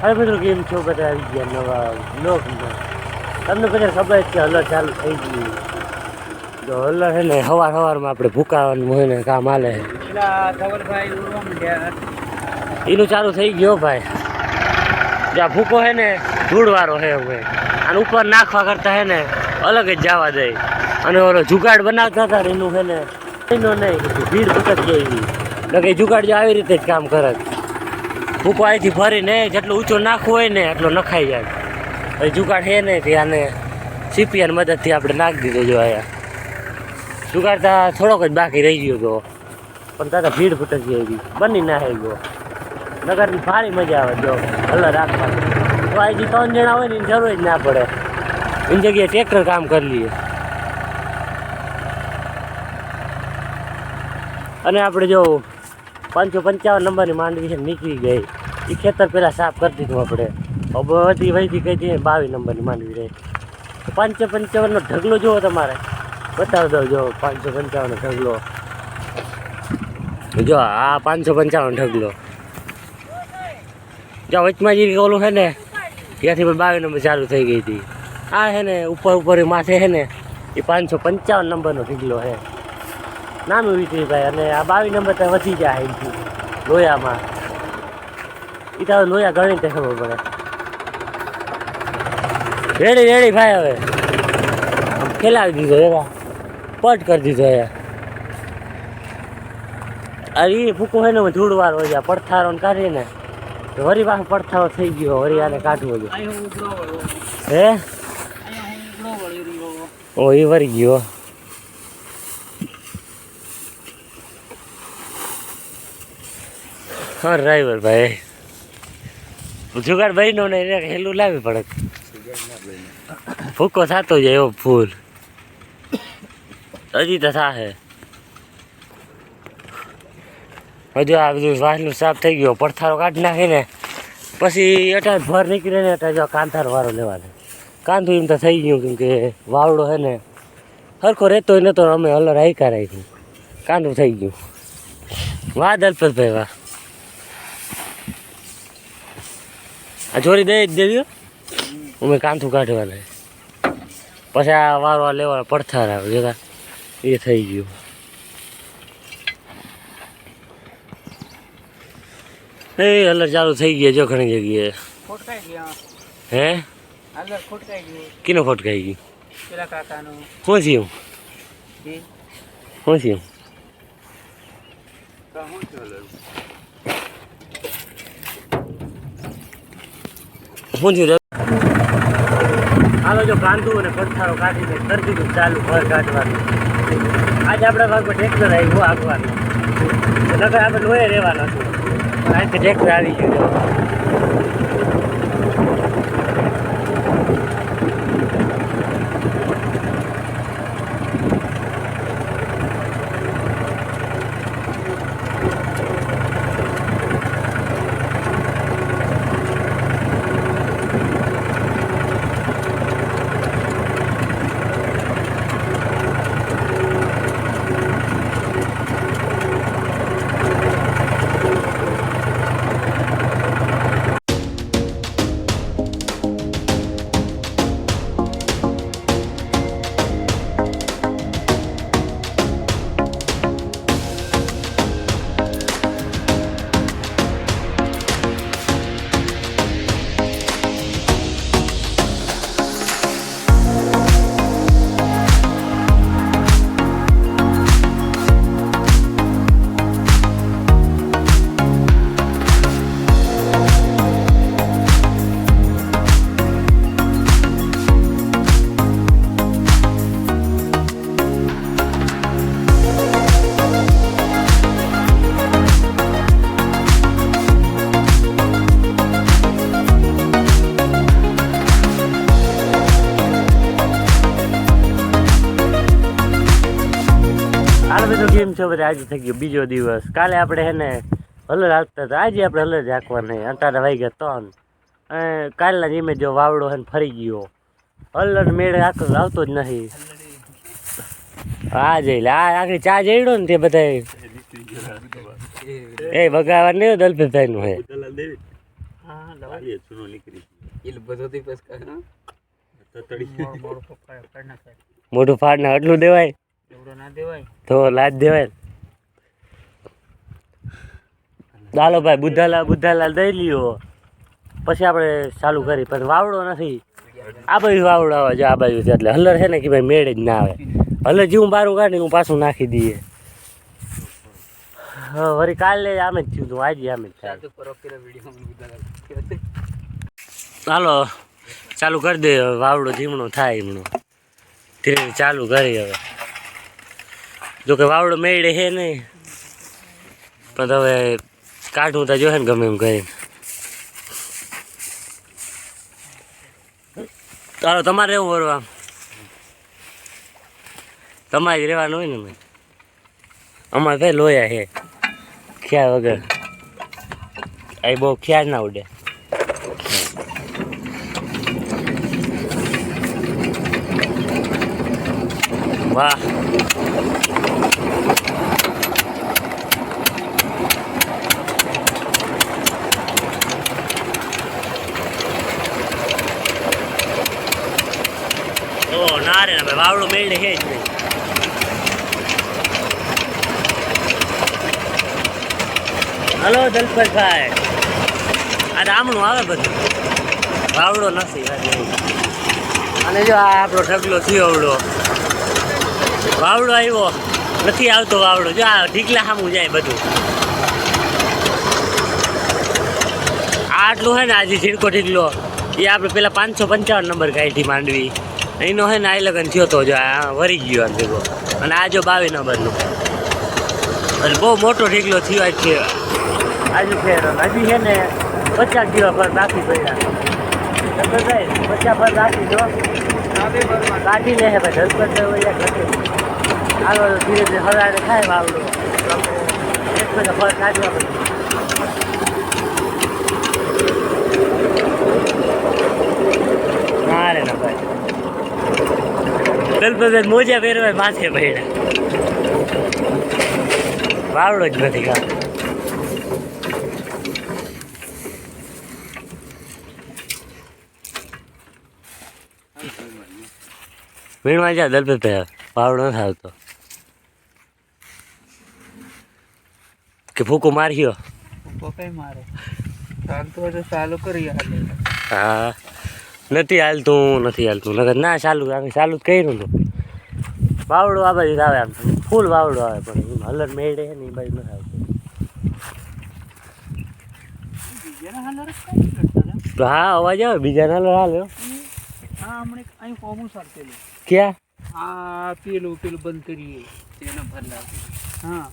હવે મિત્રો કેમ છો બધા આવી ગયા નવા બ્લોગમાં. તમને બધા ખબર છે હલર ચાલુ થઈ ગયું. તો હલર છે ને સવારમાં આપણે ભૂકાવાનું હોય ને કામ હાલે એનું ચાલુ થઈ ગયો ભાઈ. જ્યાં ભૂકો છે ને ધૂળવાળો છે હવે અને ઉપર નાખવા કરતા છે ને અલગ જ જવા દે. અને ઓલો જુગાડ બનાવતા હતા ને એનું છે ને એનો નહીં ભીડ ભૂકત ગઈ એટલે જુગાડ જો આવી રીતે જ કામ કરે. ભૂકો અહીંથી ફરીને જેટલો ઊંચો નાખવો હોય ને એટલો નખાઈ જાય. પછી જુગાડ છે ને આને સીપીઆની મદદથી આપણે નાખી દીધો. જો અહીંયા જુગાડ ત્યાં થોડોક જ બાકી રહી ગયો હતો પણ ત્યાં ભીડ ફૂટક ગઈ બની નાખી ગયો. નગરની ભારી મજા આવે જો હલર રાખવાની. તો અહીંથી 3 જણા હોય ને એની જરૂર જ ના પડે. એની જગ્યાએ ટ્રેક્ટર કામ કરી લઈએ. અને આપણે જો 555 નંબરની માંડવી છે નીકળી ગઈ. એ ખેતર પહેલાં સાફ કરી દીધું આપણે. હવે બધી વહીથી કહી દઈએ 22 નંબરની માંડવી રહી. 555નો ઢગલો જુઓ તમારે બતાવી દો. જો 555નો ઢગલો જો આ 555 ઢગલો જો વચમાં જે ઓલું છે ને ત્યાંથી પણ 22 નંબર ચાલુ થઈ ગઈ હતી. આ છે ને ઉપર માથે છે ને એ 555 નંબરનો ઢગલો છે. નાનું વીટરી ભાઈ. અને આ 22 નંબર તો વધી જાય અહીંથી લોયામાં. એ તો લોયા ગણી તે ખબર પડે. રેડી ભાઈ. હવે આમ ખેલાવી દીધો એવા પટ કરી દીધો યાર. અરે એ ભૂકો હોય ને ધૂળવાર હોય જાય પડથારો ને કાઢીએ ને તો વરી પાસે પડથારો થઈ ગયો. વરી આને કાઢવો જોઈએ હે. ઓ એ વરી ગયો. હા ડ્રાઈવર ભાઈ જુગાડ ભાઈનો ને એને હેલું લાવી પડે. ભૂકો થતો જાય એવો ફૂલ હજી તો થાશે. હજુ આ બધું વાસનું સાફ થઈ ગયો. પડથારો કાઢી નાખીને પછી અટાણ ભર નીકળે ને અટાણ જો કાંતારો વારો લેવાનો. કાંધું એમ તો થઈ ગયું કેમ કે વાવડો છે ને સરખો રહેતો નહોતો. અમે હલર હાઈકા રાખ્યું કાંધું થઈ ગયું. વાહ દલપતભાઈ વાહ. આ ચોરી દઈ જ દેજો. અમે કાંથું કાઢવાના પછી આ વારવા લેવા પડથાર આવે જરા એ થઈ ગયું. એ હલર ચાલુ થઈ ગયા જો ઘણી જગ્યાએ. હે કીનો ફોટકાઈ ગયું? શું થયું? શું થયું? શું થયું? હાલો જો કાંધું અને પડથારો કાઢીને કરી દીધું ચાલુ ઘર કાઢવાનું. આજે આપણા ભાગમાં ટ્રેક્ટર આવ્યું આગવાનું. નકર આપણે લોહે રહેવાના છું પણ અહીંથી ટ્રેક્ટર આવી ગયું. કેમ છો બધા? આજે થઈ ગયો બીજો દિવસ. કાલે આપણે હે ને હલર હાંકતા હતા. આજે આપણે હલર જ હાંકવા નહીં. અત્યારે વાઈ ગયા 3. કાલના જીમે જો વાવડો હે ને ફરી ગયો. હલર મેળે આવતો જ નથી. આ જઈ લે આ આખરી ચા જઈડો ને તે બધા એ ભગાવા નહીં દલપતભાઈ નું હે. આલે ચૂનો નીકળી એટલે બધો થી બસ મોટું ફાડ ના એટલું દેવાય એવડો ના દેવાય તો લાજ દેવાય. ચાલો ભાઈ બુદ્ધાલાલ દઈ લ્યો પછી આપણે ચાલુ કરી. પણ વાવડો નથી આ બાજુ વાવડો આવે છે આ બાજુ છે એટલે હલર છે ને કે ભાઈ મેળ જ ના આવે. હલર જેવું બારું કાઢી હું પાછું નાખી દઈએ. હા વળી કાલે આમે જ થયું હતું આજે આમે જ થાય. ચાલો ચાલુ કરી દે વાવડો જીમણો થાય એમણો ધીરે ધીરે ચાલુ કરી. હવે જોકે વાવડો મેળે છે નહીં પણ હવે કાઢવું તો જોશે ને ગમે એમ કરીને. ચાલો તમારે એવું વરવા તમારે જ રહેવાનું હોય ને ભાઈ. અમારે ભાઈ લોયા છે ખ્યાલ વગર એ બહુ ખ્યાલ ના ઉડે. વાહ ના રે ભાઈ વાવડો મેળે છે જ નહીં. હલો દલપતભાઈ આ રામણું આવે બધું વાવડો નથી. અને જો આ આપણો ઢગલો થયો આવડો વાવડો આવ્યો નથી આવતો વાવડો જો આ ઢીકલા સામું જાય બધું. આટલું હે ને આજે ઝીણકો ઢીકલો એ આપણે પેલા 555 નંબર કાઢી માંડવી એનો હે ને આ લગન થયો તો જો આ વરી ગયો આ ભેગો. અને આ જો 22 નંબરનું અને બહુ મોટો ઢીકલો થયો આજ છે આજુ ફેર. હજી છે ને 50 જેવા પર બાકી પડ્યા 50 પર બાકી જો કાઢી લે છે ભાઈ ધરપત ઘટે. હાલો ધીરે ધીરે હરાડે થાય વાવડો એક બધા ફળ કાઢવા બધું. ના રે ના ભાઈ દલપત મોજા પહેરવાય માથે પડ્યા વાવડો જ નથી કા. વીણવા જા દલપત વાવડો નથી આવતો કે ફૂકો માર્યો કઈ મારે ચાલતું હોય તો ચાલુ કરી હા નથી હાલતું નકર ના ચાલુ ચાલુ જ કર્યું હતું. વાવડો આ બાજુ આવે આમ ફૂલ વાવડો આવે પણ હલર મેળે છે ને એ બાજુ નથી આવતું. હા અવાજ આવે બીજા હલર હાલ્યો હા હમણાં અહીં ફોર્મું સારતેલું ક્યાં આ પેલું બંધ કરીએ તેનો ભરલા હા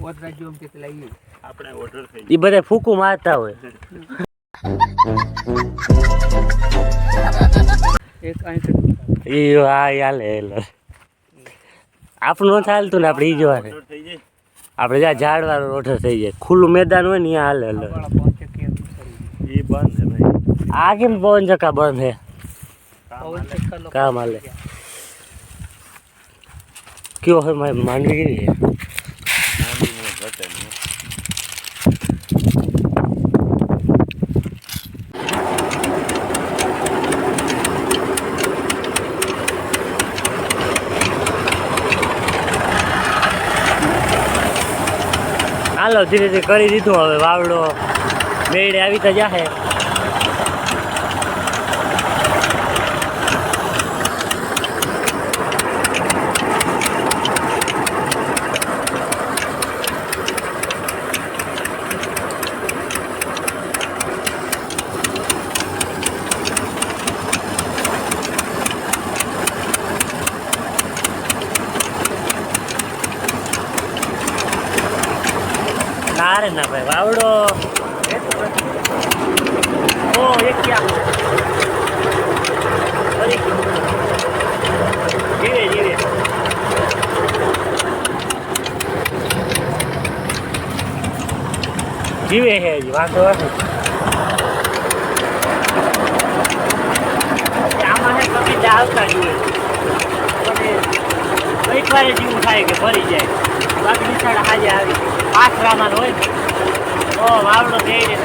ઓટ રાજ્યો કે લઈએ આપણે ઓર્ડર થઈ એ બધા ફૂકું મારતા હોય. એક અહીં એ હા હાલે આપણું નથી હાલતું ને આપણે એ જોવા આપણે જ્યાં ઝાડવાળો રોઠર થઈ જાય ખુલ્લું મેદાન હોય ને ત્યાં હાલે. એ બંધ છે ભાઈ આ કેમ પવન ચક્કા બંધ છે કામ હાલે કયો હોય મારી માંડવી કેવી છે. હાલો ધીરે ધીરે કરી દીધું હવે વાવડો મેળે આવી તો જાહે. ના રે ના ભાઈ વાવડો ઓ એક ક્યાં જીવે જીવે જીવે છે હજી વાંધો નથી. આમાં છે કમી આવતા જોઈએ પણ એક વાર જેવું થાય કે ભરી જાય બાકી નિશાળ હાજે આવી 5 રામાન હોય ને તો વાવડો થઈ રહે.